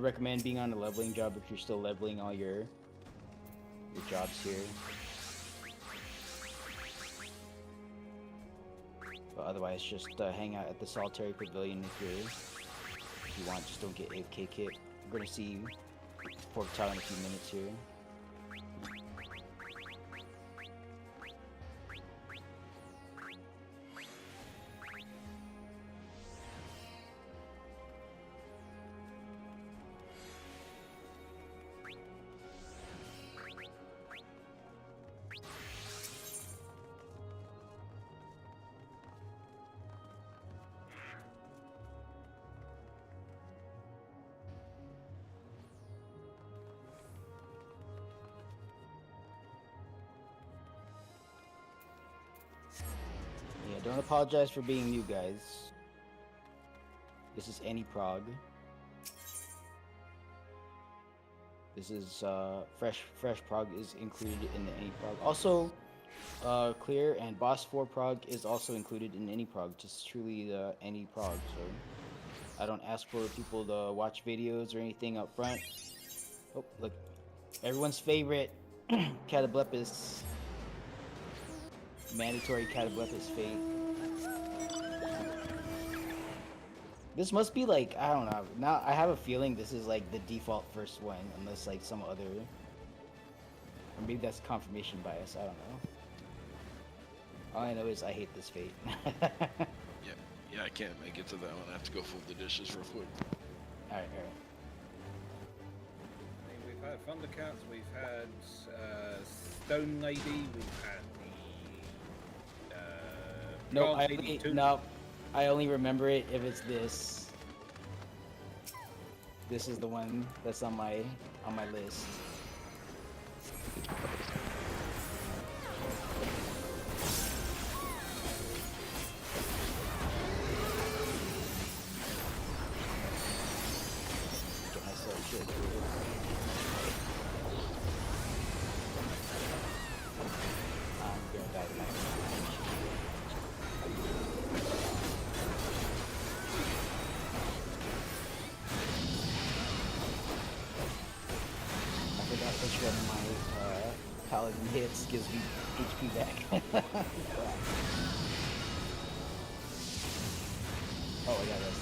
recommend being on a leveling job if you're still leveling all your jobs here. But otherwise, just hang out at the solitary pavilion if you want. Just don't get AFK kit. We're gonna see Fork Tower in a few minutes here. Yeah, don't apologize for being new, guys. This is any prog. This is fresh prog is included in the any prog. Also, clear and boss 4 prog is also included in any prog. Just truly the any prog. So I don't ask for people to watch videos or anything up front. Oh, look, everyone's favorite Catablepus. Mandatory Catablepus fate. This must be like, I don't know. Now I have a feeling this is like the default first one, unless like some other, or maybe that's confirmation bias. I don't know. All I know is I hate this fate. Yeah, I can't make it to that one. I have to go fold the dishes real quick. All right. We've had Thundercats, we've had Stone Lady, we've had the No, I only remember it if it's this. This is the one that's on my list. Get myself shit. I'm gonna die tonight. Which one of my paladin hits gives me HP back. Oh, I got this.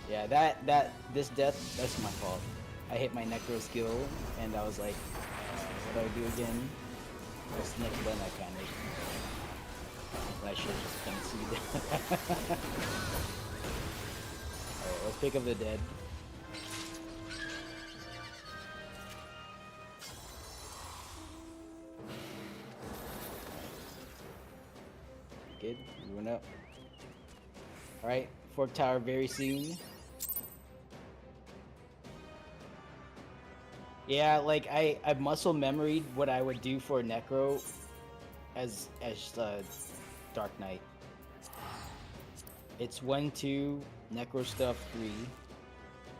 Yeah, this death, that's my fault. I hit my necro skill, and I was like, what do I do again? I sniffed then I panicked. But I should have just fancied. Alright, let's pick up the dead. Good, we went up. Alright, Fork Tower very soon. Yeah, like I muscle memoried what I would do for Necro as Dark Knight. It's 1-2, Necro stuff 3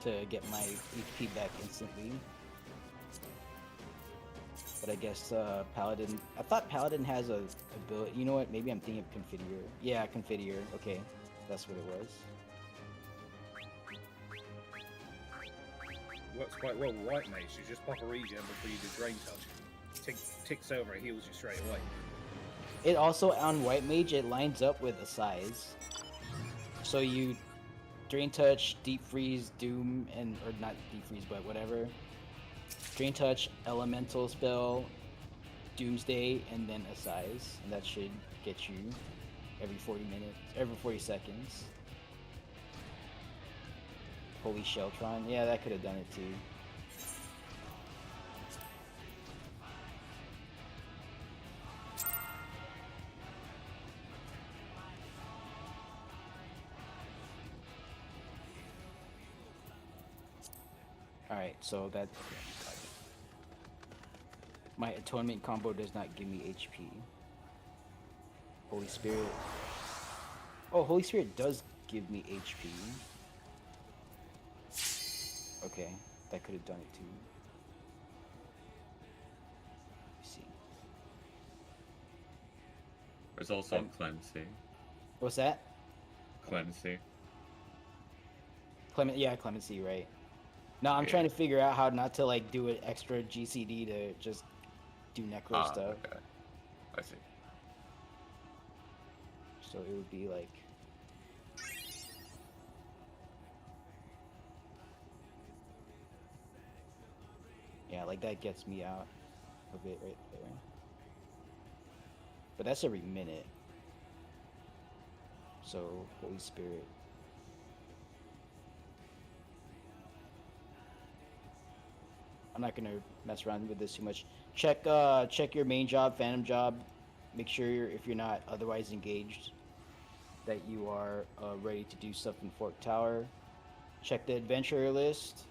to get my HP back instantly. But I guess Paladin. I thought Paladin has a ability. You know what? Maybe I'm thinking of Confidier. Yeah, Confidier. Okay, that's what it was. Works quite well with White Mage. You just pop a regen before you do Drain Touch. Ticks over, it heals you straight away. It also on White Mage it lines up with the size. So you Drain Touch, Deep Freeze, Doom, and or not Deep Freeze, but whatever. Drain Touch, Elemental Spell, Doomsday, and then a size. And that should get you every 40 minutes, every 40 seconds. Holy Sheltron. Yeah, that could have done it too. Alright, so that... My Atonement combo does not give me HP. Holy Spirit. Oh, Holy Spirit does give me HP. Okay, that could have done it too. Let's see. There's also Cleansing. What's that? Cleansing. Clemency, right? No, I'm Yeah. trying to figure out how not to like do an extra GCD to just do necro stuff. Okay. I see. So it would be like. Yeah, like that gets me out of it right there. But that's every minute. So, Holy Spirit. I'm not gonna mess around with this too much. Check your main job, Phantom job. Make sure if you're not otherwise engaged, that you are ready to do stuff in Fork Tower. Check the adventure list.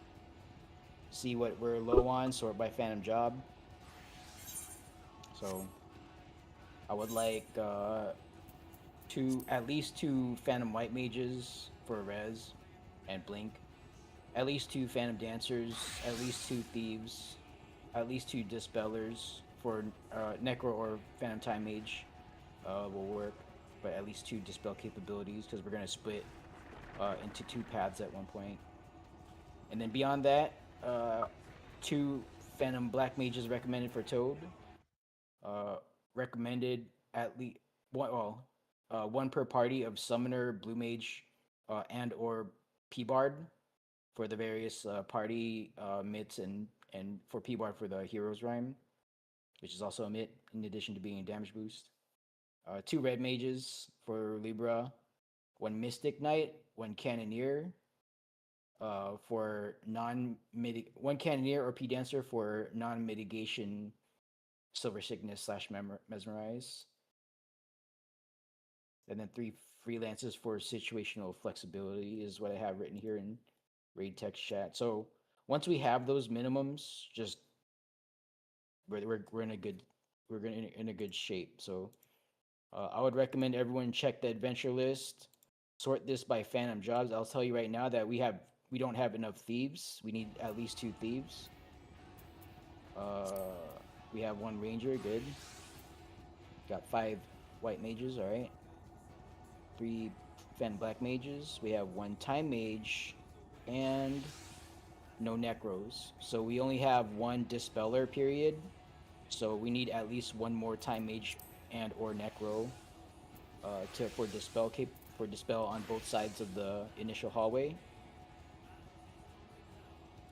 See what we're low on. Sort by Phantom job. So, I would like at least two Phantom White Mages for res and blink. At least two Phantom Dancers, at least two Thieves, at least two Dispellers for Necro or Phantom Time Mage will work, but at least two Dispel capabilities because we're going to split into two paths at one point. And then beyond that, two Phantom Black Mages recommended for Toad. Recommended at least one per party of Summoner, Blue Mage, and or P-Bard for the various party mitts and for P-Bard for the Hero's Rhyme, which is also a mitt in addition to being a damage boost. Two Red Mages for Libra, one Mystic Knight, one Cannoneer for one Cannoneer or P Dancer for non-mitigation Silver Sickness / Mesmerize, and then three freelancers for situational flexibility is what I have written here in raid text chat. So once we have those minimums, just we're in a good shape. So I would recommend everyone check the adventure list, sort this by Phantom jobs. I'll tell you right now that we don't have enough thieves. We need at least two thieves. We have one ranger, good. Got 5 white mages, all right. 3 Phantom black mages. We have 1 time mage, and no necros. So we only have 1 dispeller period. So we need at least 1 more time mage and or necro for dispel on both sides of the initial hallway.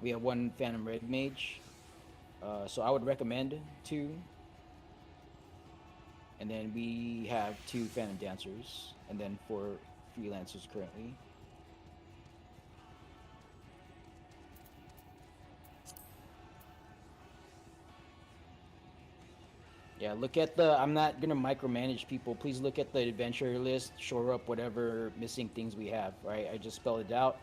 We have 1 Phantom red mage. So I would recommend 2. And then we have 2 Phantom dancers, and then 4 freelancers currently. Yeah, look at I'm not gonna micromanage people. Please look at the adventure list, shore up whatever missing things we have, right? I just spelled it out,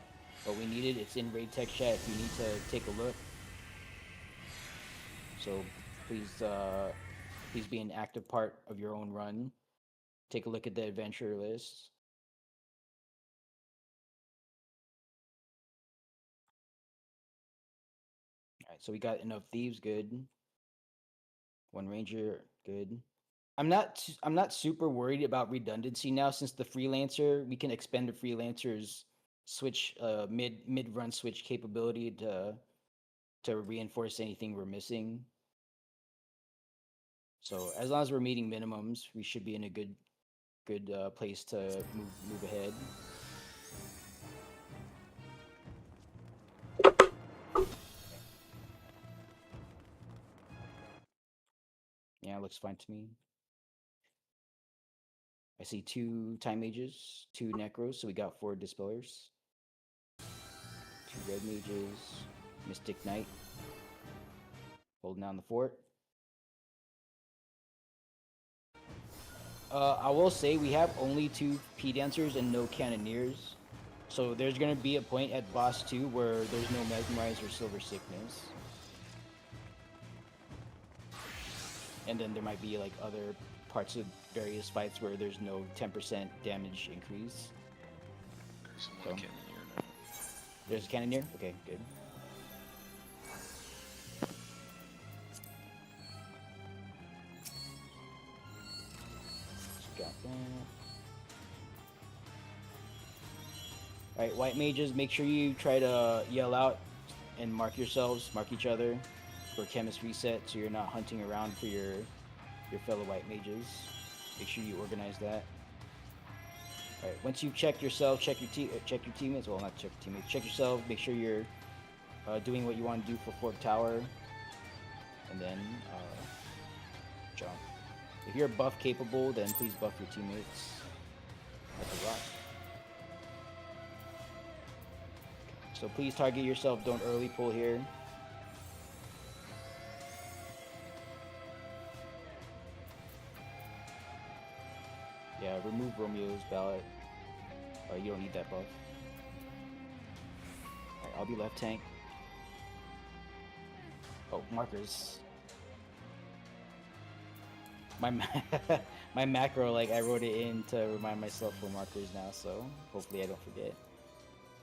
but we need it. It's in raid tech chat if you need to take a look. So please be an active part of your own run. Take a look at the adventure list. All right, so we got enough thieves, good. 1 ranger, good. I'm not super worried about redundancy now since the freelancer, we can expend the freelancer's switch mid run switch capability to reinforce anything we're missing. So as long as we're meeting minimums, we should be in a good place to move ahead. Yeah, it looks fine to me. I see 2 time mages, 2 necros, so we got 4 dispellers. 2 red mages, Mystic Knight, holding down the fort. I will say we have only 2 P dancers and no cannoneers, so there's gonna be a point at boss 2 where there's no mesmerize or silver sickness, and then there might be like other parts of various fights where there's no 10% damage increase. There's one cannoneer now. There's a cannoneer? Okay, good. So got that. Alright, white mages, make sure you try to yell out and mark yourselves, mark each other for chemist reset, so you're not hunting around for your fellow white mages. Make sure you organize that. Alright, once you've checked yourself, check your teammates. Well, not check your teammates. Check yourself. Make sure you're doing what you want to do for Fork Tower, and then jump. If you're buff capable, then please buff your teammates. That's a rock. So please target yourself. Don't early pull here. Yeah, remove Romeo's ballot. You don't need that buff. Alright, I'll be left tank. Oh, markers. My macro, like, I wrote it in to remind myself for markers now, so hopefully I don't forget.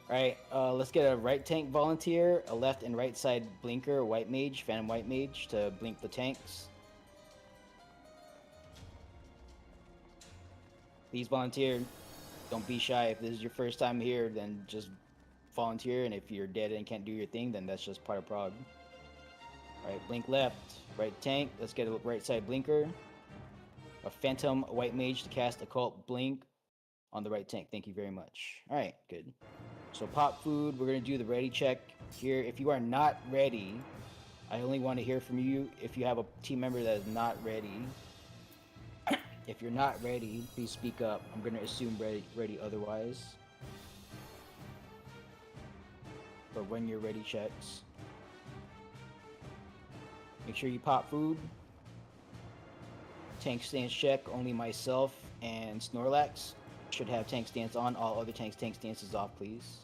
Alright, let's get a right tank volunteer, a left and right side blinker, white mage, phantom white mage to blink the tanks. Please volunteer. Don't be shy. If this is your first time here, then just volunteer, and if you're dead and can't do your thing, then that's just part of prog. Alright, blink left, right tank. Let's get a right side blinker. A phantom white mage to cast occult blink on the right tank. Thank you very much. Alright, good. So pop food, we're going to do the ready check here. If you are not ready, I only want to hear from you if you have a team member that is not ready. If you're not ready, please speak up. I'm going to assume ready otherwise. But when you're ready checks. Make sure you pop food. Tank stance check, only myself and Snorlax should have tank stance on. All other tank stances off, please.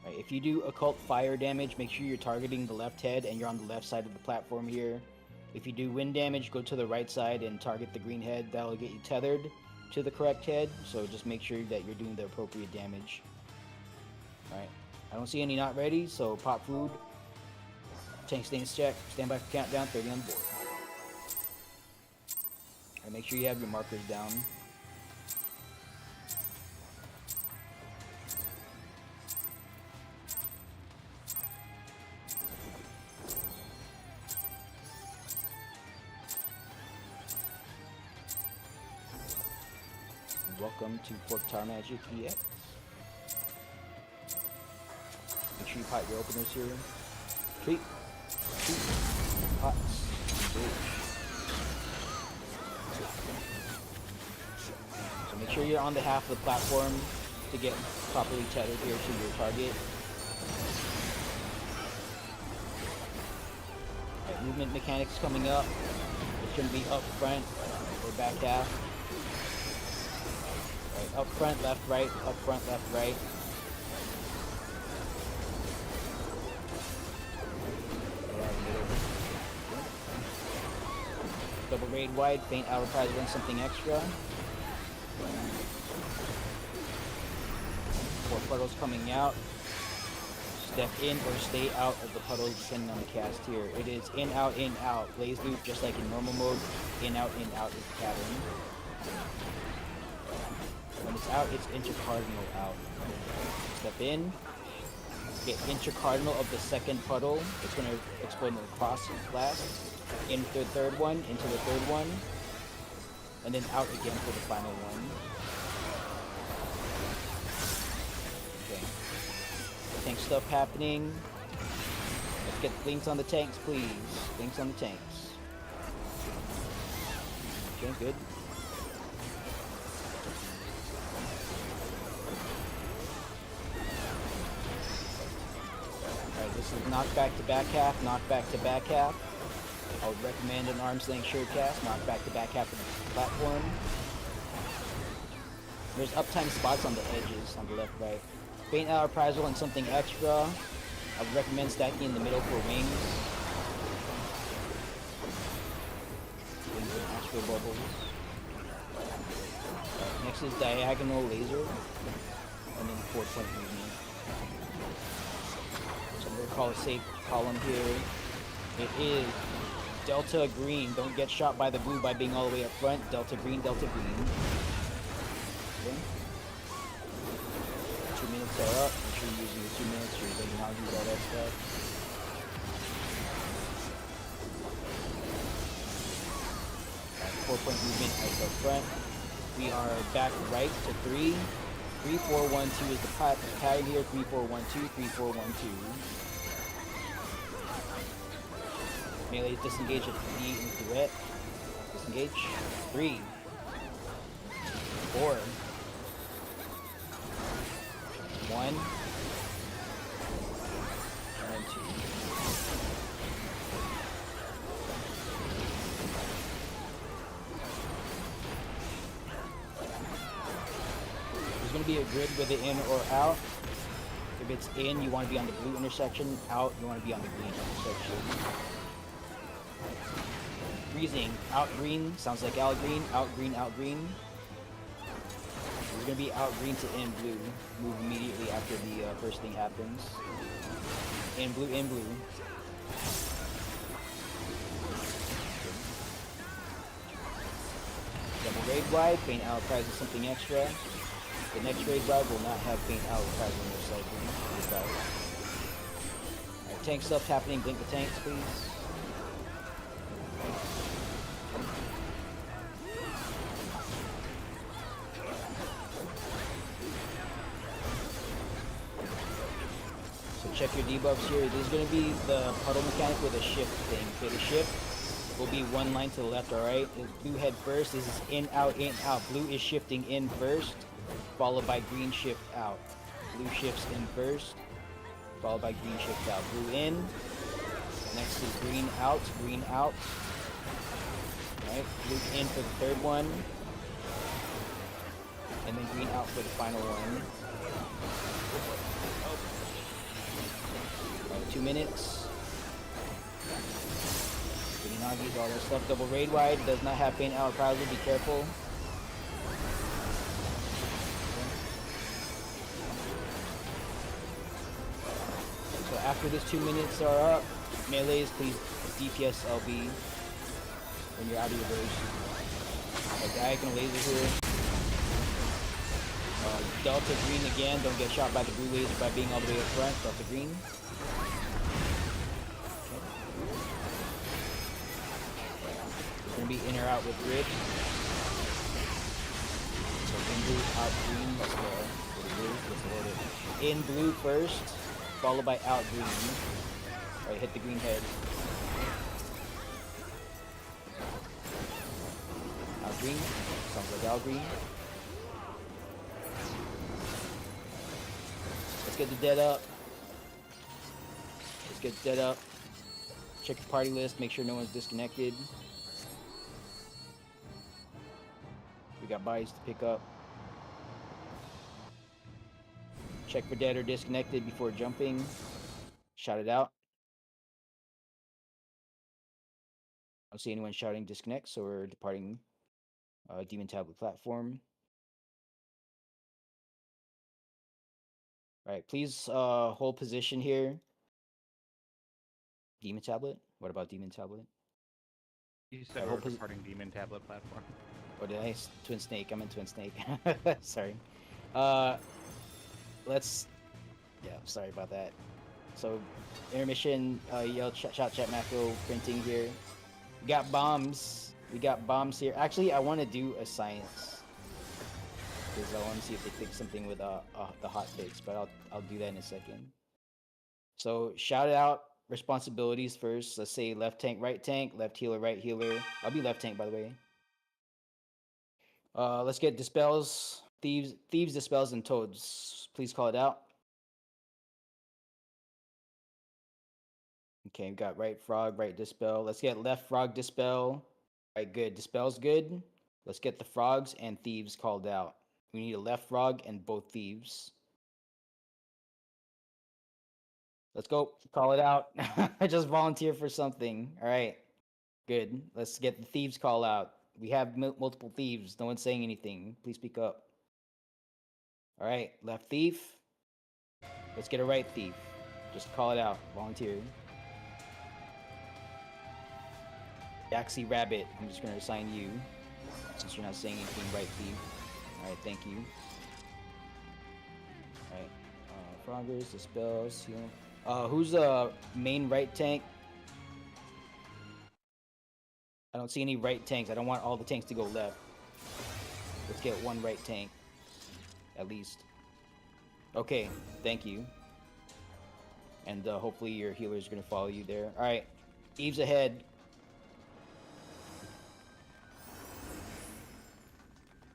Right, if you do occult fire damage, make sure you're targeting the left head and you're on the left side of the platform here. If you do wind damage, go to the right side and target the green head. That'll get you tethered to the correct head, so just make sure that you're doing the appropriate damage. Alright, I don't see any not ready, so pop food. Tank stance check, stand by for countdown, 30 on the board. Alright, make sure you have your markers down. Welcome to Fork Tower Magic EX. Make sure you pot your openers here. Treat, pots, engage. So make sure you're on the half of the platform to get properly tethered here to your target. Alright, movement mechanics coming up. It's going to be up front or back half. Up front, left, right, up front, left, right. Double raid wide, faint outer prize win something extra. 4 puddles coming out. Step in or stay out of the puddles depending on the cast here. It is in, out, blaze loop just like in normal mode. In, out is the pattern. When it's out, it's intercardinal out. Step in, get intercardinal of the second puddle. It's going to explode in the cross blast. Into the third one, and then out again for the final one. Okay. Tank stuff happening. Let's get blinks on the tanks, please. Blinks on the tanks. Okay, good. This is knock back to back half, knock back to back half. I would recommend an arm's length shirt cast, knock back to back half of the platform. There's uptime spots on the edges, on the left, right. Faint out reprisal and something extra. I would recommend stacking in the middle for wings. Wings and astral bubbles. Next is diagonal laser, and then 4-point movement. So I'm going to call a safe column here. It is Delta Green. Don't get shot by the blue by being all the way up front. Delta Green, Delta Green. Okay. 2 minutes are up. Make sure you're using your 2 minutes, your technologies, all that stuff. Alright, 4-point movement right up front. We are back right to 3. 3, 4, 1, 2 is the pattern here. 3, 4, 1, 2, 3, 4, 1, 2. Melee disengage at D and duet. Disengage. 3, 4, 1, and 2. There's going to be a grid with it in or out. If it's in, you want to be on the blue intersection. Out, you want to be on the green intersection. Freezing. Out green. Sounds like out green. Out green, out green. We're going to be out green to in blue. Move immediately after the first thing happens. In blue, in blue. Double raid wide. Faint out prizes something extra. The next raid wide will not have faint out prizes most likely. Alright, tank stuff's happening. Blink the tanks, please. Check your debuffs here. This is going to be the puddle mechanic with a shift thing. Okay, the shift will be one line to the left or right. Is blue head first. This is in, out, in, out. Blue is shifting in first, followed by green shift out. Blue shifts in first, followed by green shift out. Blue in. Next is green out, green out. Alright, blue in for the third one. And then green out for the final one. 2 minutes. Nagi's, all that stuff. Double raid wide. Does not have faint out probably. Be careful. So after this 2 minutes are up, melees, please DPS LB when you're out of your burst. Diagonal laser here. Delta green again. Don't get shot by the blue laser by being all the way up front. Delta green. Gonna be in or out with grid. So in blue, out green. Let's go. Let's load it. In blue first, followed by out green. Alright, hit the green head. Out green. Sounds like out green. Let's get the dead up. Let's get the dead up. Check the party list. Make sure no one's disconnected. We got bodies to pick up. Check for dead or disconnected before jumping. Shout it out. I don't see anyone shouting disconnect, so we're departing Demon Tablet platform. Alright, please hold position here. Demon Tablet? What about Demon Tablet? You said we're departing Demon Tablet platform. Or did I Twin Snake? I meant Twin Snake. Sorry. Let's... Yeah, sorry about that. So, intermission, yell, shot, chat, macro, printing here. We got bombs. We got bombs here. Actually, I want to do a science. Because I want to see if they fix something with the hot fix, but I'll do that in a second. So, shout out responsibilities first. Let's say left tank, right healer, right healer. I'll be left tank, by the way. Let's get dispels, thieves, dispels, and toads. Please call it out. Okay, we got right frog, right dispel. Let's get left frog dispel. Right, good. Dispel's good. Let's get the frogs and thieves called out. We need a left frog and both thieves. Let's go. Call it out. I just volunteer for something. All right. Good. Let's get the thieves call out. We have multiple thieves. No one's saying anything. Please speak up. All right. Left thief. Let's get a right thief. Just call it out. Volunteer. Yaxi Rabbit, I'm just gonna assign you, since you're not saying anything right, Thief. Alright, thank you. Alright, Froggers, Dispels, Heal. Who's main right tank? I don't see any right tanks. I don't want all the tanks to go left. Let's get one right tank, at least. Okay, thank you. And hopefully your healer's gonna follow you there. Alright, Eve's ahead.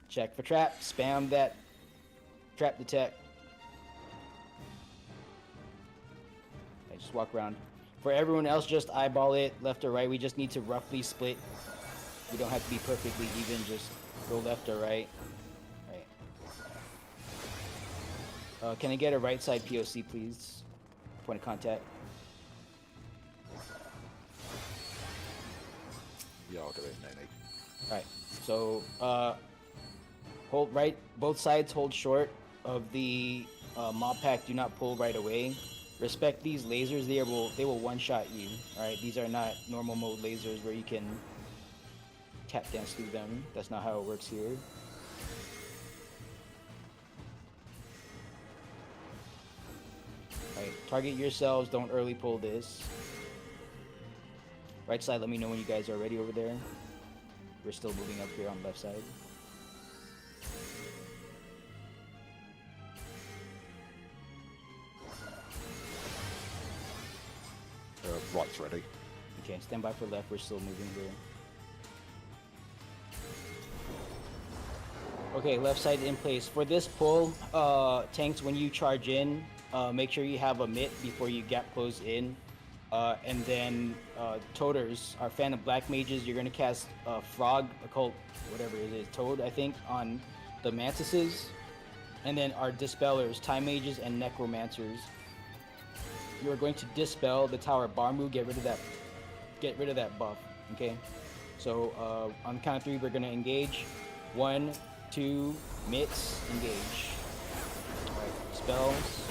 Check for trap. Spam that trap detect. I just walk around. For everyone else, just eyeball it left or right. We just need to roughly split. We don't have to be perfectly even. Just go left or right. Right. Can I get a right side POC, please? Point of contact. Yeah, I'll do it. No need. All right. So hold right. Both sides hold short of the mob pack. Do not pull right away. Respect these lasers. They will one-shot you. All right. These are not normal mode lasers where you can tap dance through them. That's not how it works here. All right. Target yourselves. Don't early pull this. Right side. Let me know when you guys are ready over there. We're still moving up here on the left side. Right's ready. Okay, stand by for left. We're still moving here. Okay, left side in place. For this pull, tanks, when you charge in, make sure you have a mitt before you gap close in. And then Toters, our Phantom Black Mages, you're going to cast Frog, Occult, whatever it is, Toad, I think, on the Mantises. And then our Dispellers, Time Mages, and Necromancers. You are going to dispel the tower Barmu, get rid of that buff, okay? So on the count of 3, we're going to engage. 1, 2, mitts, engage. Alright, spells.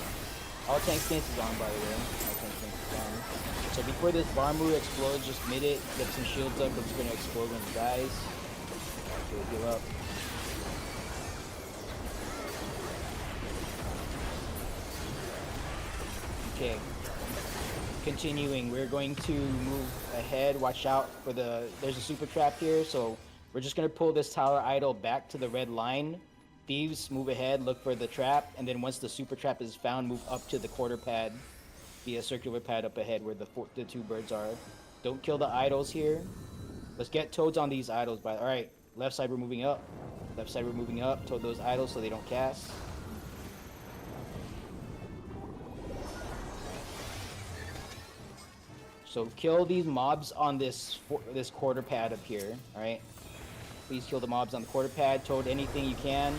All tank stance is on, by the way. All tank stance is on. So before this Barmu explodes, just mid it, get some shields up, it's going to explode when it dies. Okay, give up. Okay. Continuing, we're going to move ahead. Watch out for there's a super trap here, so we're just going to pull this tower idol back to the red line. Thieves, move ahead, look for the trap, and then once the super trap is found, move up to the quarter pad. Be a circular pad up ahead where the 2 birds are. Don't kill the idols here. Let's get toads on these idols. Alright, left side we're moving up. Left side we're moving up. Toad those idols so they don't cast. So kill these mobs on this quarter pad up here, alright? Please kill the mobs on the quarter pad. Toad anything you can.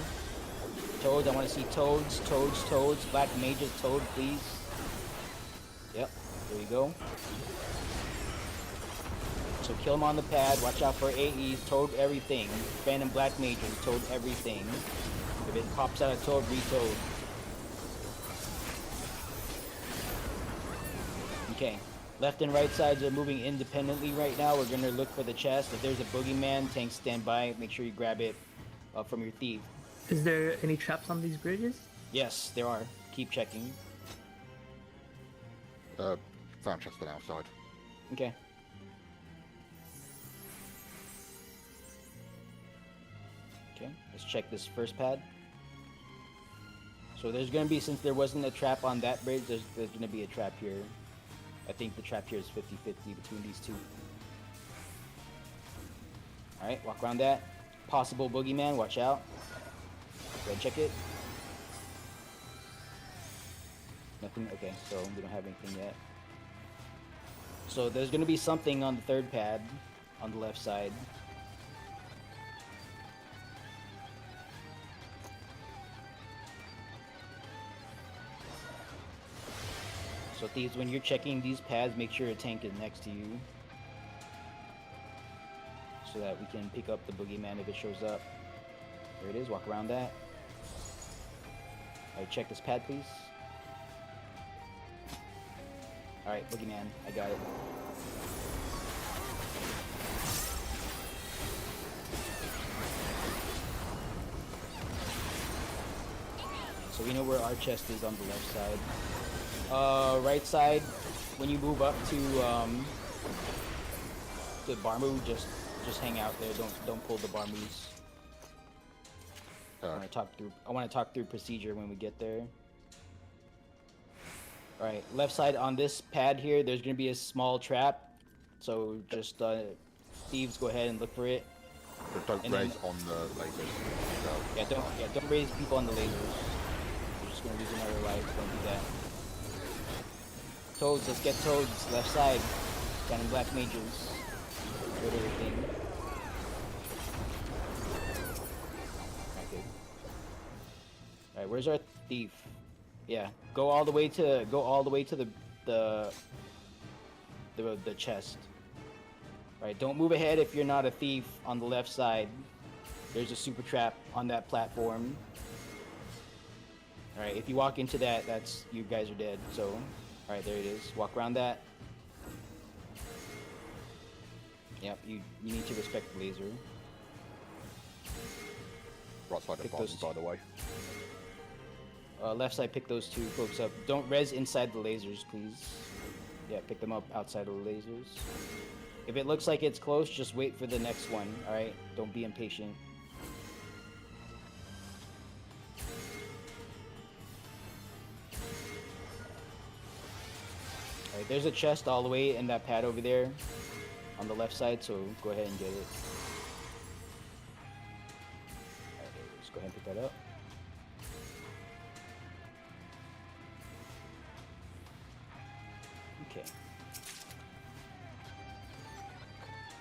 Toads, I want to see toads, toads, toads. Black mages, toad, please. Yep, there you go. So kill them on the pad. Watch out for AEs. Toad everything. Phantom black mages, toad everything. If it pops out a toad, re-toad. Okay. Left and right sides are moving independently right now. We're going to look for the chest. If there's a boogeyman, tanks stand by. Make sure you grab it from your thief. Is there any traps on these bridges? Yes, there are. Keep checking. Found chest on outside. Okay. Okay, let's check this first pad. So there's going to be, since there wasn't a trap on that bridge, there's going to be a trap here. I think the trap here is 50-50 between these two. Alright, walk around that. Possible boogeyman, watch out. Go ahead and check it. Nothing? Okay, so we don't have anything yet. So there's going to be something on the third pad, on the left side. So thieves, when you're checking these pads, make sure a tank is next to you. So that we can pick up the boogeyman if it shows up. There it is, walk around that. Alright, check this pad, please. Alright, boogeyman, I got it. so we know where our chest is on the left side. Right side, when you move up to Barmu, just hang out there. Don't pull the Barmus. I want to talk through procedure when we get there. All right, left side on this pad here, there's gonna be a small trap. So just thieves, go ahead and look for it. But don't And raise then- on the lasers. No. Don't raise people on the lasers. We're just gonna lose another life. Don't do that. Toads, let's get toads. Left side, cannon black mages. Go to everything. Okay. All right, where's our thief? Yeah, go all the way to the chest. All right, don't move ahead if you're not a thief on the left side. There's a super trap on that platform. All right, if you walk into that, that's you guys are dead. So, all right, there it is. Walk around that. Yep, you need to respect the laser. Right side of Pick the those bottom, by the way. Left side, pick those two folks up. Don't res inside the lasers, please. Yeah, pick them up outside of the lasers. If it looks like it's close, just wait for the next one, alright? Don't be impatient. Alright, there's a chest all the way in that pad over there on the left side, so go ahead and get it. Alright, let's go ahead and pick that up. Okay.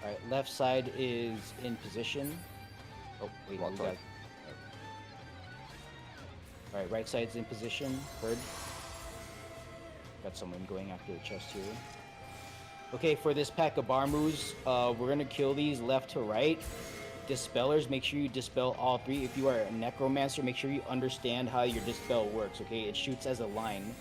Alright, left side is in position. Oh, wait, Right we side. Alright, right side's in position. Bird. Got someone going after the chest here. Okay, for this pack of Barmus, we're gonna kill these left to right. Dispellers, make sure you dispel all three. If you are a necromancer, make sure you understand how your dispel works, okay? It shoots as a line,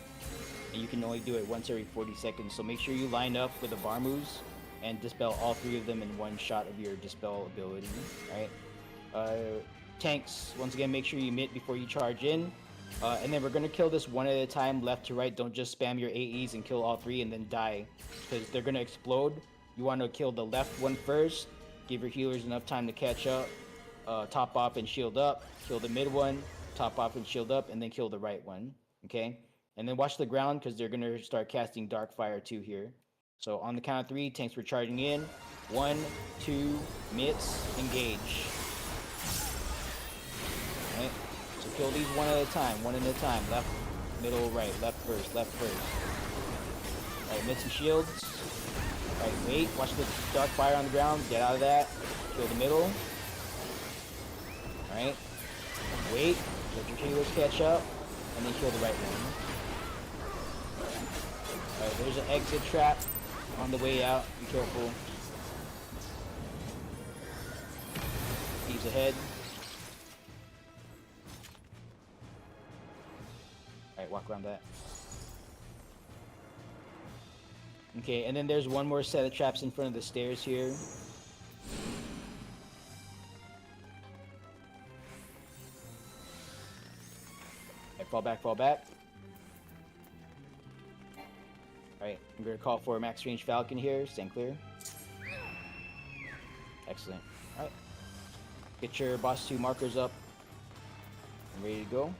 and you can only do it once every 40 seconds. So make sure you line up with the Barmus and dispel all three of them in one shot of your dispel ability, alright? Tanks, once again, make sure you emit before you charge in. And then we're gonna kill this one at a time, left to right. Don't just spam your AEs and kill all three and then die, because they're gonna explode. You want to kill the left one first, give your healers enough time to catch up, top off and shield up, kill the mid one, top off and shield up, and then kill the right one, okay? And then watch the ground, because they're gonna start casting Dark Fire too here. So on the count of three, tanks were charging in. 1, 2, mitts, engage. Alright, so kill these one at a time, left, middle, right, left first. Alright, mitts and shields. Alright, wait, watch the Dark Fire on the ground, get out of that, kill the middle. Alright, wait, let your healers catch up, and then kill the right one. Alright, there's an exit trap on the way out, be careful. Thieves ahead. Alright, walk around that. Okay, and then there's one more set of traps in front of the stairs here. Alright, fall back. Alright, I'm gonna call for a max range Falcon here, stand clear. Excellent. Alright. Get your boss 2 markers up and ready to go.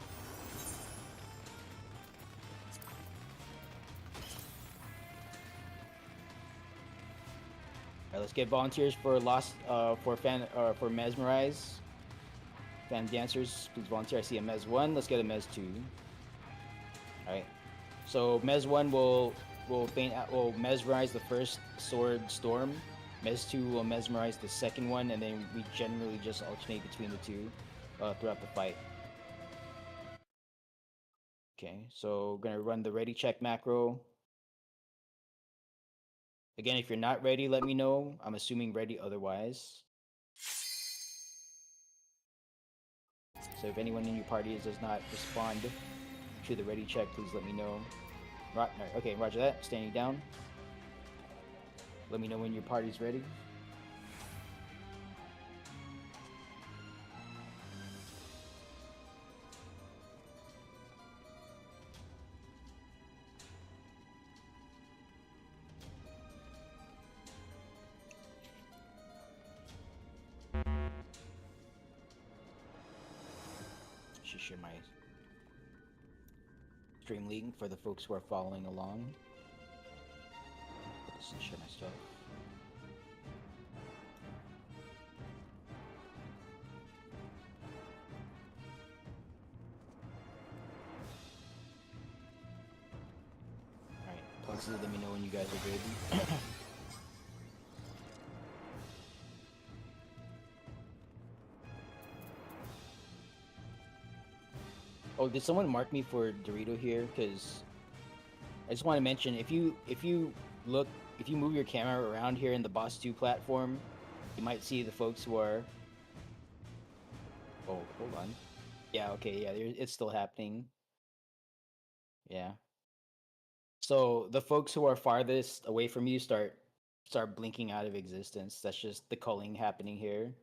Alright, let's get volunteers for for mesmerize. Fan dancers, please volunteer. I see a Mez 1. Let's get a Mez 2. Alright. So Mez 1 will mesmerize the first sword storm. Mez 2 will mesmerize the second one, and then we generally just alternate between the two throughout the fight. Okay, so we're gonna run the ready check macro. Again, if you're not ready, let me know. I'm assuming ready otherwise. So if anyone in your party does not respond to the ready check, please let me know. Okay, roger that. Standing down. Let me know when your party's ready. just share my stream link for the folks who are following along. Let's share my stuff. Alright, let me know when you guys are good. Oh, did someone mark me for Dorito here? Because I just want to mention, if you move your camera around here in the Boss 2 platform, you might see the folks who are. Oh, hold on. Yeah, okay, yeah, it's still happening. Yeah. So the folks who are farthest away from you start blinking out of existence. That's just the culling happening here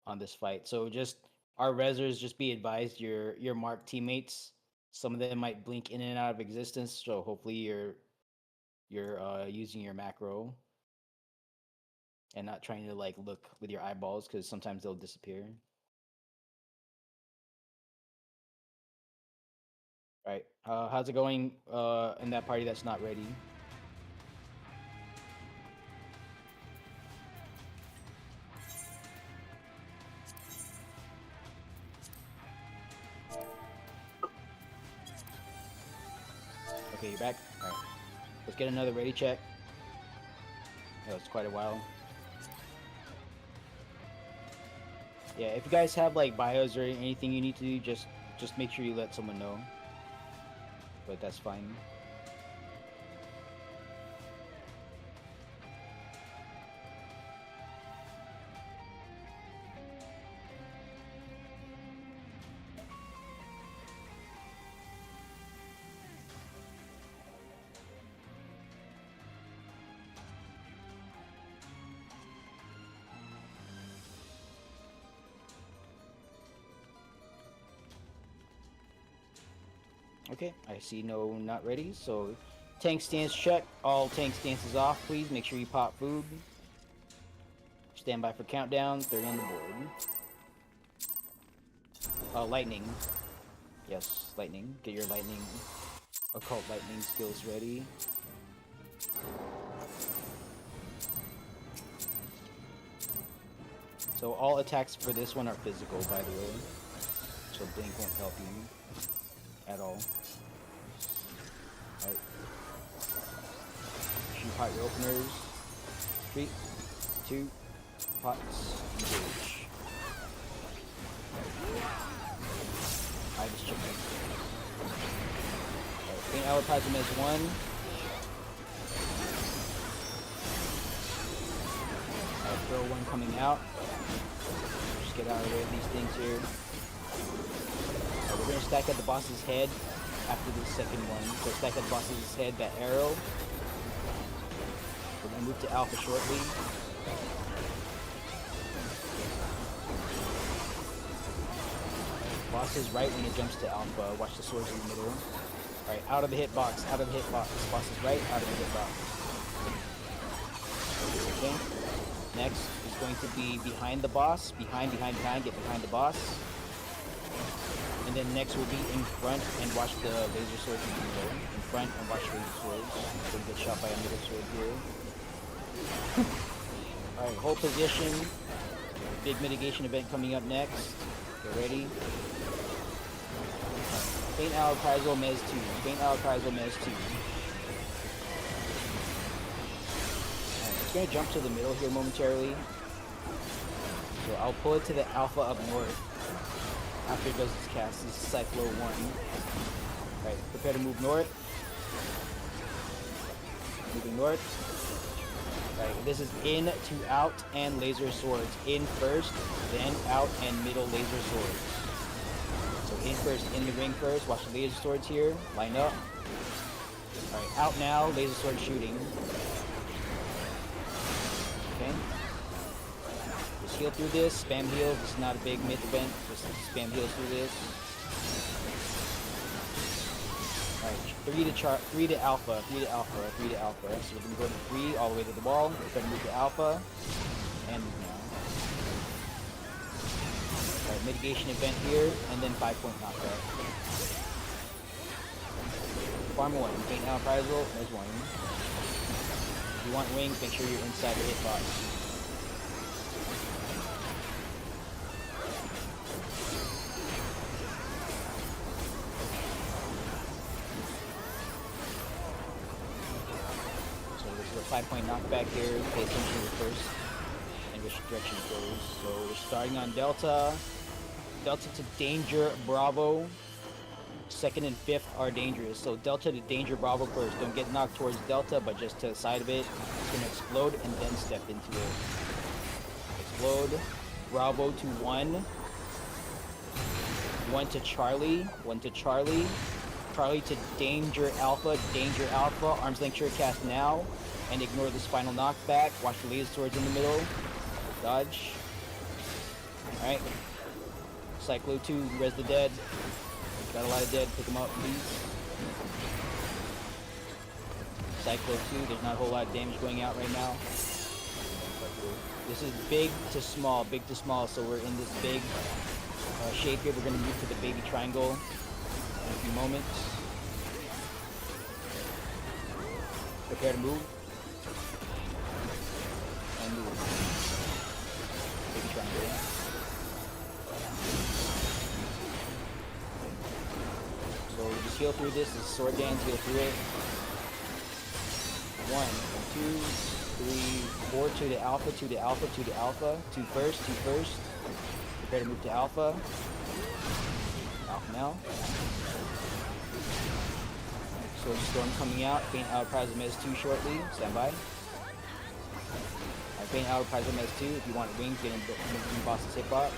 on this fight. So just our resers, just be advised, your marked teammates, some of them might blink in and out of existence. So hopefully you're using your macro and not trying to like look with your eyeballs, because sometimes they'll disappear. All right, how's it going in that party that's not ready? Okay, you're back? Alright. Let's get another ready check. Oh, it's quite a while. Yeah, if you guys have like bios or anything you need to do, just make sure you let someone know. But that's fine. Okay, I see no not ready, so tank stance check. All tank stances off, please. Make sure you pop food. Stand by for countdown. 30 on the board. Lightning. Yes, lightning. Get your lightning, occult lightning skills ready. So all attacks for this one are physical, by the way. So blink won't help you at all. Alright. Shoot pot your openers. 3, 2, pots, engage. I just checked it. Alright, Faint Alloplasm as 1. Alright, throw 1 coming out. Just get out of the way of these things here. We're going to stack at the boss's head after the second one. So stack at the boss's head, that arrow. We're going to move to Alpha shortly. Boss is right when it jumps to Alpha. Watch the swords in the middle. Alright, out of the hitbox, out of the hitbox. Boss is right, out of the hitbox. Okay. Next is going to be behind the boss. Behind, get behind the boss. And then next will be in front and watch the laser swords in the middle. In front and watch laser swords. Don't get shot by a middle sword here. Alright, hold position. Big mitigation event coming up next. Get ready. Faint Alloplasm Mez 2. Faint Alloplasm Mez 2. Alright, it's gonna jump to the middle here momentarily. So I'll pull it to the Alpha up north. After it does its cast, this is Cyclo 1. Alright, prepare to move north. Moving north. Alright, this is in to out and laser swords. In first, then out and middle laser swords. So in first, in the ring first. Watch the laser swords here. Line up. Alright, out now, laser sword shooting. Okay. Heal through this, spam heal. This is not a big mid event, just spam heals through this. Alright, 3 to alpha. So we're gonna go to 3 all the way to the wall. We're gonna move to alpha. And move now. mitigation event here, and then 5-point knockback. Farm 1, gain out prize roll, there's 1. If you want wings, make sure you're inside the hitbox. So this is a 5-point knockback here, pay attention to the first and which direction it goes. So we're starting on Delta. Delta to Danger Bravo. Second and fifth are dangerous. So Delta to Danger Bravo first. Don't get knocked towards Delta, but just to the side of it. It's gonna explode and then step into it. Explode. Bravo to 1. 1 to Charlie. 1 to Charlie. Charlie to Danger Alpha. Danger Alpha. Arms length sure cast now. And ignore this final knockback. Watch the laser swords in the middle. Dodge. Alright. Cyclo 2, res the dead. Got a lot of dead, pick them up, please. Cyclo 2, there's not a whole lot of damage going out right now. This is big to small, so we're in this big shape here. We're going to move to the baby triangle in a few moments. Prepare to move. And move. Baby triangle. So we just heal through this. This is sword dance, heal through it. 1, 2, 3, 4 to the alpha, to the alpha, to the alpha. 2 first, 2 first. Prepare to move to alpha. Alpha now. Sword storm coming out. Faint out prize of Mez 2 shortly. Stand by. Alright, faint out prize of Mez 2. If you want wings, get in boss's hitbox.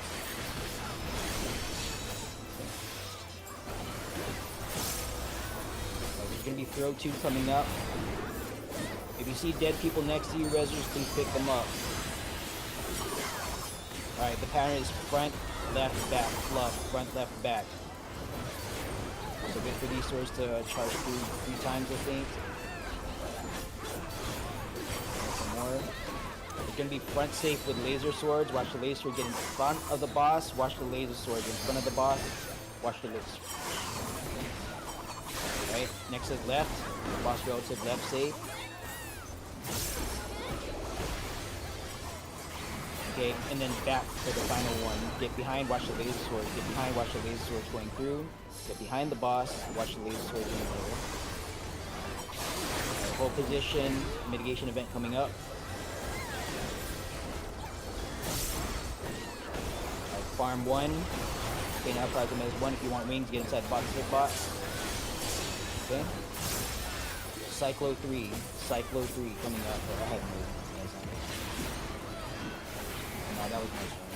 There's gonna be throw 2 coming up. If you see dead people next to you, resers, please pick them up. Alright, the pattern is front, left, back, fluff, front, left, back. So good for these swords to charge through 3 times, I think. Some more. It's gonna be front safe with laser swords. Watch the laser sword get in front of the boss. Watch the laser swords in front of the boss. Watch the laser. Right, next is left. Boss relative left safe. Okay, and then back for the final one. Get behind, watch the laser swords. Get behind, watch the laser swords going through. Get behind the boss, watch the laser swords in the middle. Right, hold position, mitigation event coming up. Right, farm 1. Okay, now prize them as 1. If you want wings, get inside the box hitbox. Okay. Cyclo 3. Cyclo 3 coming up. Oh, I had no guys on it. No, that was nice one.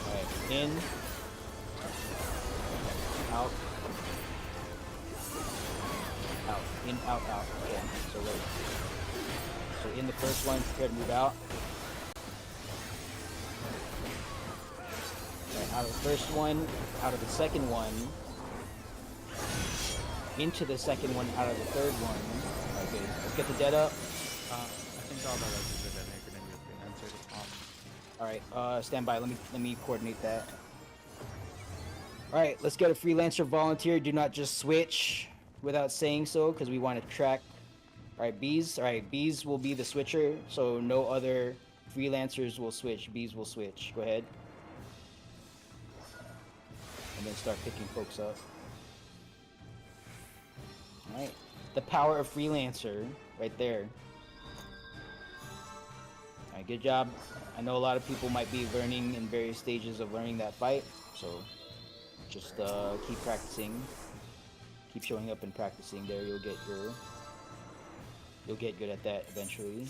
Alright, in. Out. Out. In, out, out. Okay, so wait. So in the first one, prepare to move out. Out of the first one, out of the second one, into the second one, out of the third one. Okay, let's get the dead up. I think all the rest are dead. You're gonna be answered. All right, stand by. Let me coordinate that. All right, let's get a freelancer volunteer. Do not just switch without saying so, because we want to track. All right, bees. All right, bees will be the switcher, so no other freelancers will switch. Bees will switch. Go ahead. And then start picking folks up. Alright. The power of freelancer right there. Alright, good job. I know a lot of people might be learning in various stages of learning that fight, so just keep practicing. Keep showing up and practicing there. You'll get good at that eventually.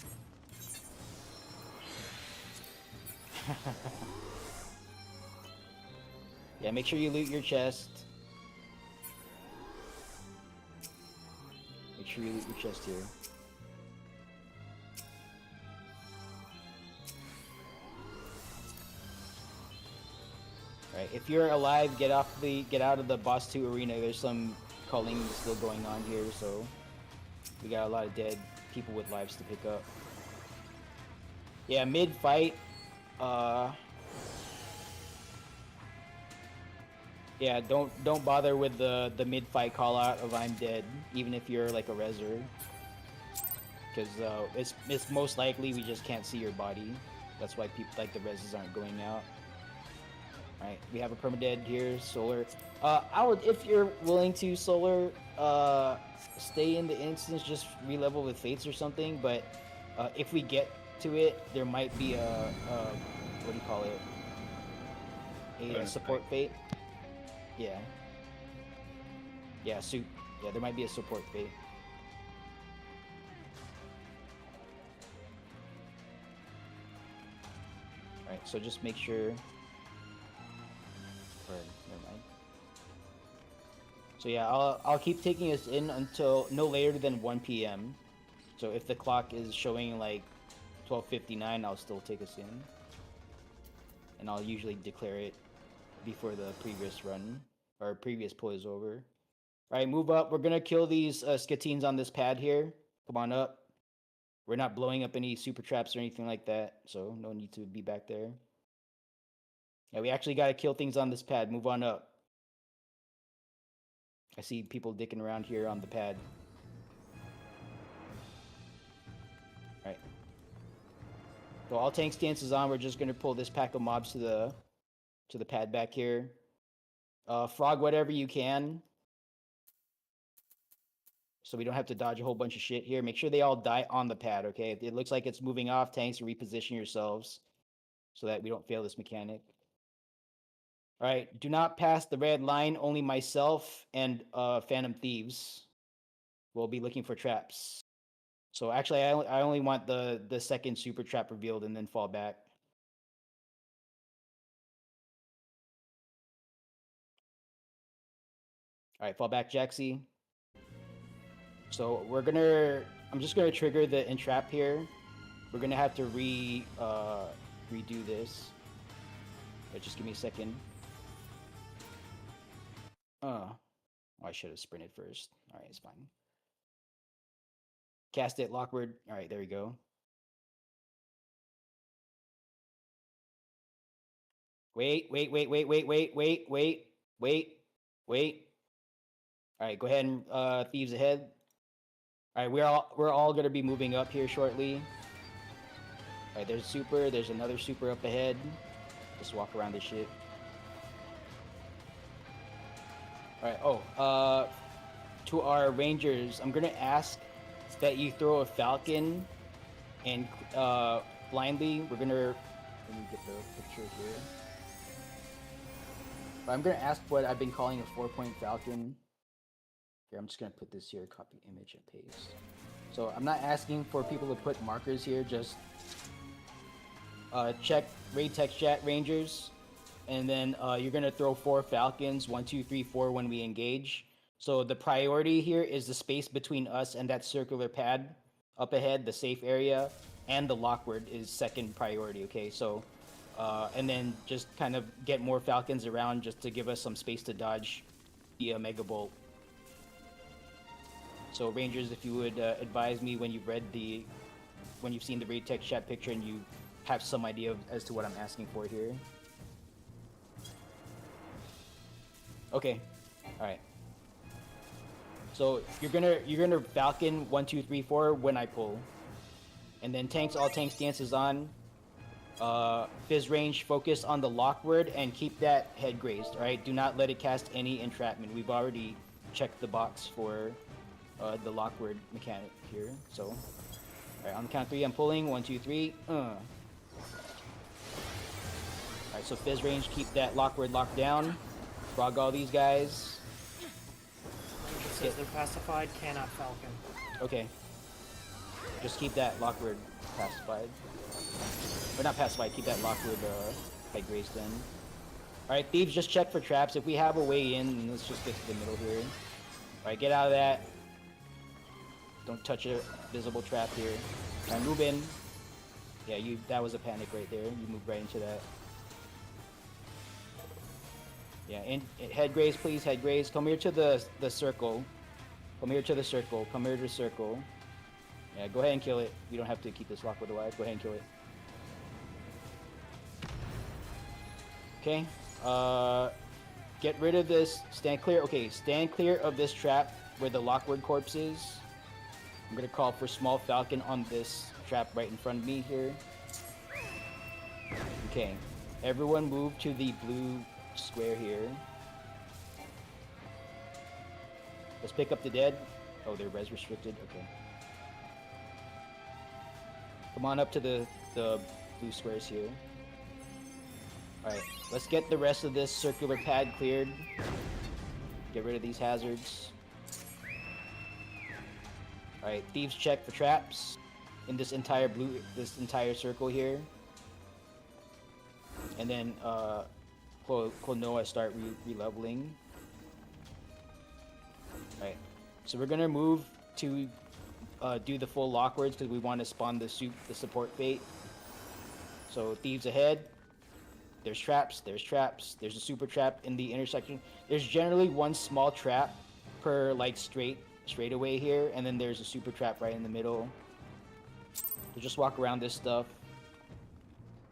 Yeah, make sure you loot your chest. Make sure you loot your chest here. Alright, if you're alive, get out of the boss 2 arena. There's some culling still going on here, so we got a lot of dead people with lives to pick up. Yeah, mid-fight, yeah, don't bother with the mid-fight call-out of I'm dead, even if you're like a reser. Because it's most likely we just can't see your body. That's why people like the reses aren't going out. Alright, we have a permadead here, Solar. I would, if you're willing to, Solar, stay in the instance, just re-level with Fates or something, but if we get to it, there might be a what do you call it? A support Fate. Yeah. Yeah, yeah, there might be a support Fate. Alright, so just make sure... Never mind. So yeah, I'll keep taking us in until no later than 1 p.m. So if the clock is showing like 12:59, I'll still take us in. And I'll usually declare it before the previous run, or previous pull is over. Alright, move up. We're gonna kill these Skatines on this pad here. Come on up. We're not blowing up any super traps or anything like that, so no need to be back there. Yeah, we actually gotta kill things on this pad. Move on up. I see people dicking around here on the pad. Alright. So all tank stances on. We're just gonna pull this pack of mobs to the pad back here. Frog whatever you can, so we don't have to dodge a whole bunch of shit here. Make sure they all die on the pad, okay? If it looks like it's moving off, tanks, reposition yourselves so that we don't fail this mechanic. All right, do not pass the red line. Only myself and Phantom Thieves will be looking for traps. So actually, I only want the second super trap revealed and then fall back. All right, fall back, Jaxie. So I'm just gonna trigger the entrap here. We're gonna have to redo this. But just give me a second. Oh, I should have sprinted first. All right, it's fine. Cast it, Lockward. All right, there we go. Wait. All right, go ahead and Thieves ahead. All right, we're all gonna be moving up here shortly. All right, there's super. There's another super up ahead. Just walk around this shit. All right. To our rangers, I'm gonna ask that you throw a falcon, and blindly, let me get the picture here. I'm gonna ask what I've been calling a 4-point falcon. Here, I'm just gonna put this here, copy image and paste. So I'm not asking for people to put markers here, just check raid text chat rangers, and then you're gonna throw 4 falcons, 1, 2, 3, 4 when we engage. So the priority here is the space between us and that circular pad up ahead, the safe area, and the Lockward is second priority, okay? So, and then just kind of get more falcons around just to give us some space to dodge the Mega Bolt. So Rangers, if you would advise me when you've seen the raid text chat picture and you have some idea as to what I'm asking for here. Okay, all right. So you're gonna Falcon 1, 2, 3, 4 when I pull, and then all tank stances on. Fizz range, focus on the Lockward and keep that head grazed. All right, do not let it cast any entrapment. We've already checked the box for the Lockward mechanic here. So, all right, on the count of 3, I'm pulling 1, 2, 3. All right, so Fizz range, keep that Lockward locked down. Frog all these guys. It says they're pacified, cannot falcon. Okay. Just keep that Lockward pacified. Or not pacified, keep that Lockward head grazed in. Alright, Thieves, just check for traps. If we have a way in, let's just get to the middle here. Alright, get out of that. Don't touch a visible trap here. Alright, move in. Yeah, that was a panic right there. You moved right into that. Yeah, and head graze, please, head graze. Come here to the circle. Come here to the circle. Come here to the circle. Yeah, go ahead and kill it. We don't have to keep this Lockward alive. Go ahead and kill it. Okay. Get rid of this. Stand clear. Okay, stand clear of this trap where the Lockwood corpse is. I'm gonna call for Small Falcon on this trap right in front of me here. Okay. Everyone move to the blue square here. Let's pick up the dead. Oh, they're res restricted. Okay. Come on up to the blue squares here. Alright, let's get the rest of this circular pad cleared. Get rid of these hazards. Alright, thieves check for traps in this entire circle here. And then Klonoa start re-leveling. Alright, so we're gonna move to do the full lockwards because we want to spawn the support fate. So thieves ahead. There's traps, there's a super trap in the intersection. There's generally one small trap per like straightaway here, and then there's a super trap right in the middle. So just walk around this stuff.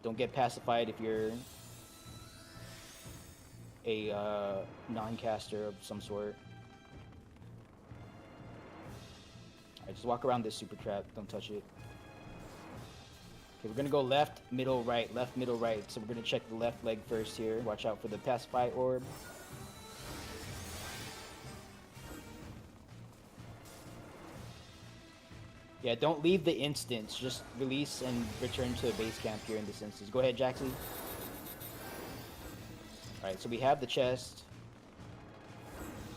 Don't get pacified if you're a non-caster of some sort. Alright, just walk around this super trap, don't touch it. Okay, we're gonna go left, middle, right, left, middle, right. So we're gonna check the left leg first here. Watch out for the pacify orb. Yeah, don't leave the instance. Just release and return to base camp here in this instance. Go ahead, Jaxie. Alright, so we have the chest.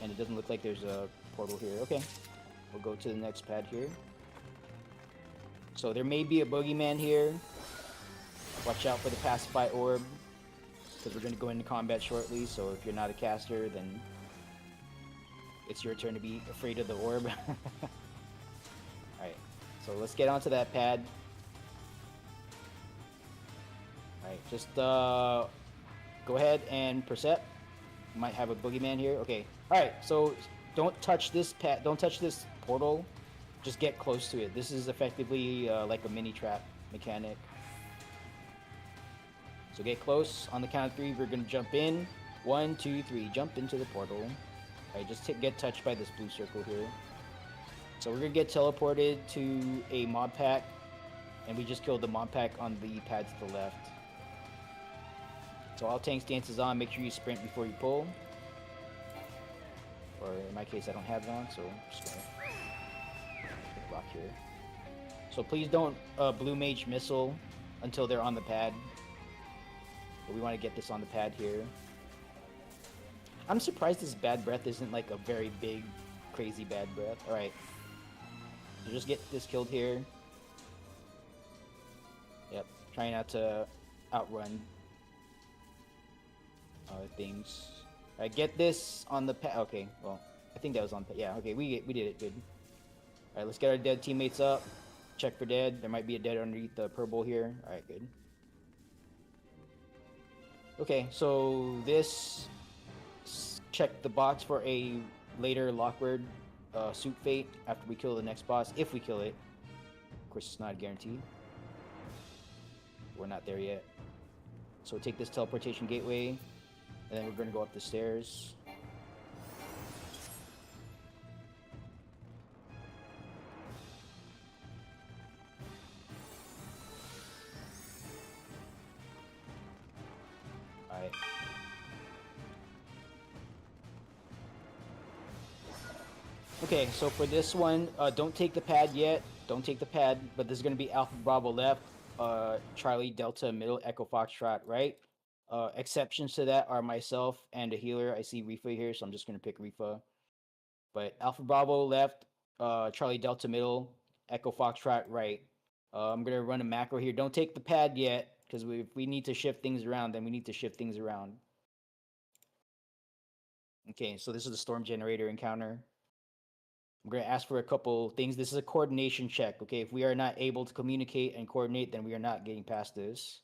And it doesn't look like there's a portal here. Okay, we'll go to the next pad here. So there may be a boogeyman here. Watch out for the pacify orb, because we're going to go into combat shortly. So if you're not a caster, then it's your turn to be afraid of the orb. Alright, so let's get onto that pad. Alright, just go ahead and percept. Might have a boogeyman here. Okay, alright, so don't touch this pad. Don't touch this portal. Just get close to it. This is effectively like a mini trap mechanic. So get close. On the count of 3, we're gonna jump in. 1, 2, 3. Jump into the portal. Alright, just get touched by this blue circle here. So we're gonna get teleported to a mob pack, and we just killed the mob pack on the pad to the left. So all tank stance is on. Make sure you sprint before you pull. Or in my case, I don't have it on, so I'm just gonna block here. So please don't blue mage missile until they're on the pad. But we want to get this on the pad here. I'm surprised this bad breath isn't like a very big, crazy bad breath. Alright. So just get this killed here. Yep. Trying not to outrun things. Alright, get this on the pad. Okay, well, I think that was on pad. Yeah, okay, we did it. Good. Alright, let's get our dead teammates up. Check for dead. There might be a dead underneath the purple here. Alright, good. Okay, so this... Check the box for a later Lockwood suit fate after we kill the next boss. If we kill it. Of course, it's not a guarantee. We're not there yet. So take this teleportation gateway. And then we're going to go up the stairs. Alright. Okay, so for this one, don't take the pad yet. Don't take the pad, but this is going to be Alpha Bravo left, Charlie Delta middle, Echo Foxtrot right. Exceptions to that are myself and a healer. I see Rifa here, so I'm just going to pick Rifa. But Alpha Bravo left, Charlie Delta middle, Echo Foxtrot right. I'm going to run a macro here. Don't take the pad yet, because if we need to shift things around, then we need to shift things around. Okay, so this is the Storm Generator encounter. I'm going to ask for a couple things. This is a coordination check, okay? If we are not able to communicate and coordinate, then we are not getting past this.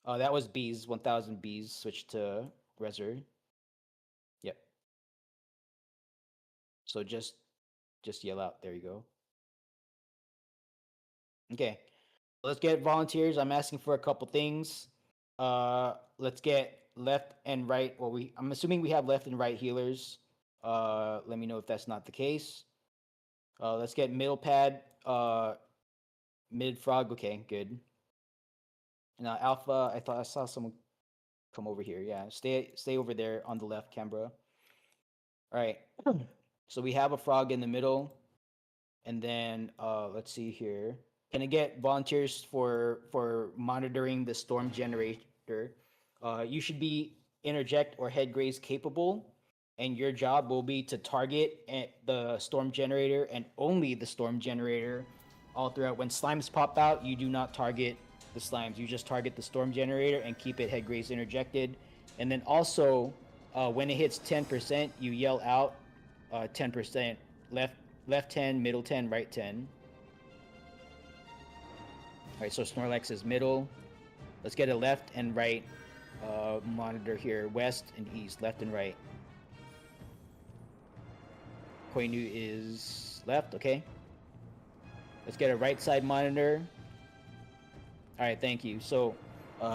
That was bees, 1000 bees, switched to Reser. Yep. So just yell out, there you go. Okay. Let's get volunteers. I'm asking for a couple things. Let's get left and right. Well, I'm assuming we have left and right healers. Let me know if that's not the case. Let's get middle pad. Mid frog. Okay, good. Now alpha. I thought I saw someone come over here. Yeah, stay over there on the left, Canberra. All right. So we have a frog in the middle, and then let's see here. Can I get volunteers for monitoring the storm generator? You should be interject or head graze capable, and your job will be to target the storm generator and only the storm generator all throughout. When slimes pop out, you do not target the slimes. You just target the storm generator and keep it head graze interjected. And then also, when it hits 10%, you yell out 10%, left 10, middle 10, right 10. All right, so Snorlax is middle. Let's get a left and right monitor here. West and east, left and right. Koinu is left, okay. Let's get a right side monitor. All right, thank you. So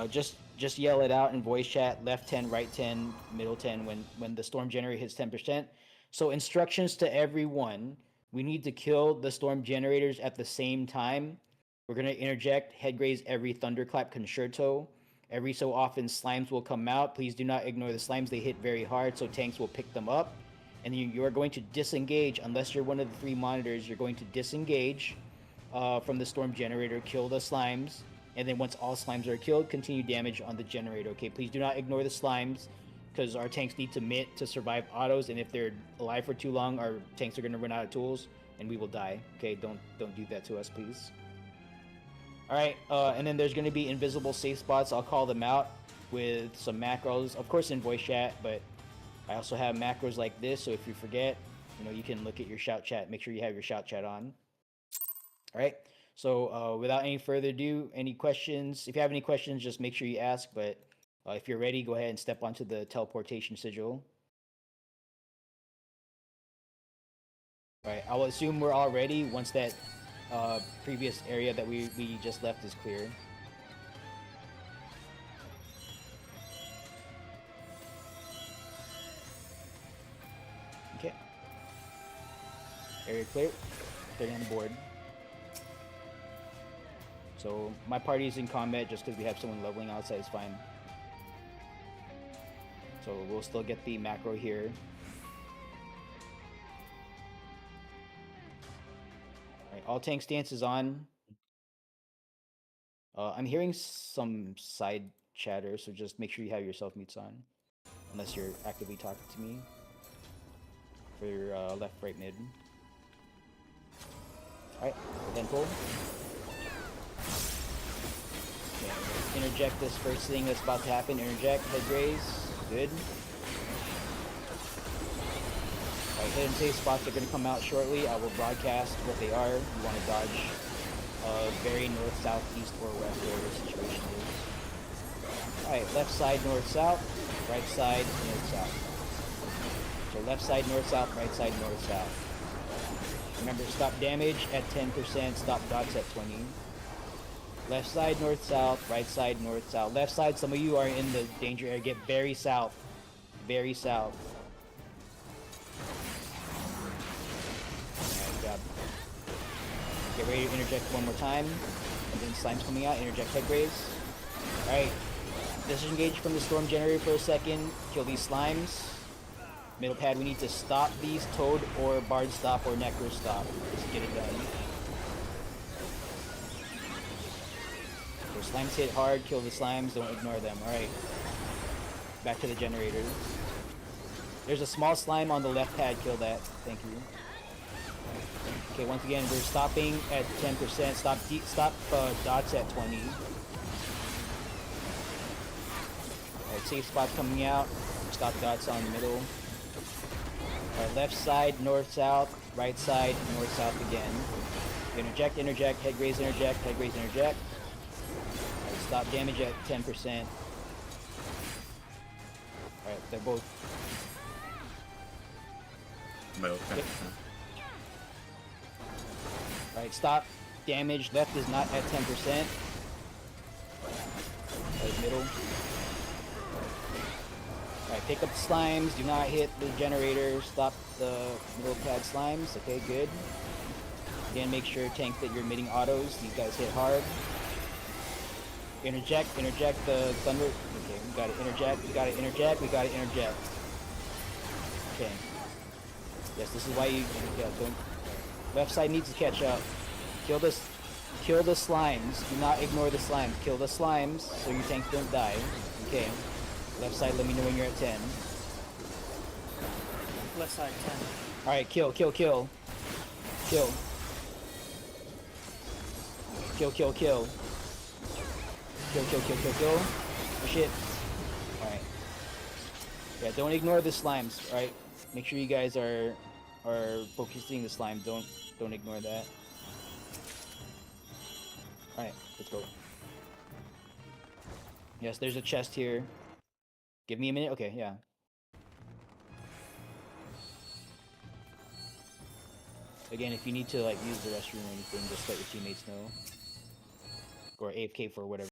just yell it out in voice chat, left 10, right 10, middle 10 when the storm generator hits 10%. So instructions to everyone, we need to kill the storm generators at the same time. We're going to interject head graze every thunderclap concerto. Every so often, slimes will come out. Please do not ignore the slimes. They hit very hard, so tanks will pick them up. And you are going to disengage, unless you're one of the 3 monitors, you're going to disengage from the storm generator, kill the slimes, and then once all slimes are killed, continue damage on the generator. Okay, please do not ignore the slimes, because our tanks need to mitt to survive autos, and if they're alive for too long, our tanks are going to run out of tools, and we will die. Okay, don't do that to us, please. All right, and then there's going to be invisible safe spots. I'll call them out with some macros, of course in voice chat, but I also have macros like this, so if you forget, you can look at your shout chat. Make sure you have your shout chat on. All right, so without any further ado, any questions? If you have any questions, just make sure you ask, but if you're ready, go ahead and step onto the teleportation sigil. All right, I will assume we're all ready once that previous area that we just left is clear. Okay. Area clear. Clearing on the board. So my party is in combat just because we have someone leveling outside is fine. So we'll still get the macro here. Alright, all tank stance is on. I'm hearing some side chatter, so just make sure you have your self mutes on. Unless you're actively talking to me. For your left, right, mid. Alright, then pull. Okay, interject this first thing that's about to happen. Interject, head raise. Good. Alright, hidden safe spots are going to come out shortly. I will broadcast what they are. You want to dodge very north, south, east, or west, where your situation is. Alright, left side, north, south. Right side, north, south. So left side, north, south. Right side, north, south. Remember, stop damage at 10%. Stop dots at 20. Left side, north, south. Right side, north, south. Left side, some of you are in the danger area. Get very south. Very south. Alright, grab. Get ready to interject one more time. And then slime's coming out. Interject head graze. Alright. Disengage from the storm generator for a second. Kill these slimes. Middle pad, we need to stop these Toad or Bard stop or Necro stop. Just get it done. So slimes hit hard, kill the slimes, don't ignore them. Alright. Back to the generator. There's a small slime on the left pad, kill that. Thank you. Okay, once again, we're stopping at 10%. Stop dots at 20. Alright, safe spot coming out. Stop dots on the middle. Alright, left side, north, south. Right side, north, south again. Interject, interject, head graze, interject, head graze, interject. Alright, stop damage at 10%. Alright, they're both. Middle 10%. Alright, stop damage left is not at 10%. Right, middle. Alright, pick up the slimes. Do not hit the generator. Stop the middle pad slimes. Okay, good. Again, make sure tank that you're emitting autos. These guys hit hard. Interject the thunder. Okay, we gotta interject. We gotta interject. Okay. Yes, this is why you don't. Left side needs to catch up. Kill the slimes. Do not ignore the slimes. Kill the slimes so your tanks don't die. Okay. Left side, let me know when you're at 10. Left side 10. Alright, kill. Kill. Kill. Oh shit. Alright. Yeah, don't ignore the slimes, alright? Make sure you guys are focusing the slime. Don't ignore that. Alright, let's go. Yes, there's a chest here. Give me a minute. Okay, yeah. Again, if you need to like use the restroom or anything, just let your teammates know. Or AFK for whatever.